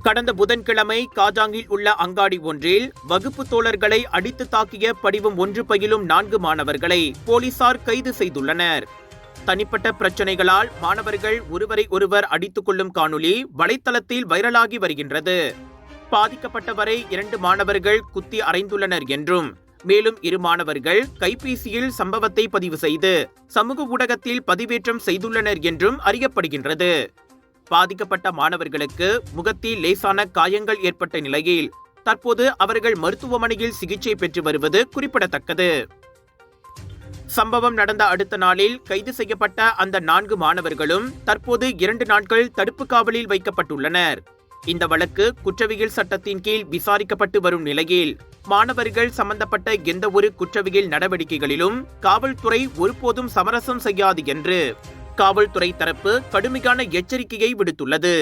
கடந்த புதன்கிழமை காஜாங்கில் உள்ள அங்காடி ஒன்றில் வகுப்பு தோழர்களை அடித்து தாக்கிய படிவம் 1 பயிலும் 4 மாணவர்களை போலீசார் கைது செய்துள்ளனர். தனிப்பட்ட பிரச்சனைகளால் மாணவர்கள் ஒருவரை ஒருவர் அடித்துக் கொள்ளும் காணொளி வலைத்தளத்தில் வைரலாகி வருகின்றது. பாதிக்கப்பட்டவரை 2 மாணவர்கள் குத்தி அறைந்துள்ளனர் என்றும், மேலும் 2 மாணவர்கள் கைபேசியில் சம்பவத்தை பதிவு செய்து சமூக ஊடகத்தில் பதிவேற்றம் செய்துள்ளனர் என்றும் அறியப்படுகின்றது. பாதிக்கப்பட்ட மாணவர்களுக்கு முகத்தில் லேசான காயங்கள் ஏற்பட்ட நிலையில் தற்போது அவர்கள் மருத்துவமனையில் சிகிச்சை பெற்று வருவது குறிப்பிடத்தக்கது. சம்பவம் நடந்த அடுத்த நாளில் கைது செய்யப்பட்ட அந்த 4 மாணவர்களும் தற்போது 2 நாட்கள் தடுப்பு காவலில் வைக்கப்பட்டுள்ளனர். இந்த வழக்கு குற்றவியல் சட்டத்தின் கீழ் விசாரிக்கப்பட்டு வரும் நிலையில் மாணவர்கள் சம்பந்தப்பட்ட எந்த ஒரு குற்றவியல் நடவடிக்கைகளிலும் காவல்துறை ஒருபோதும் சமரசம் செய்யாது என்று காவல்துறை தரப்பு கடுமையான எச்சரிக்கையை விடுத்துள்ளது.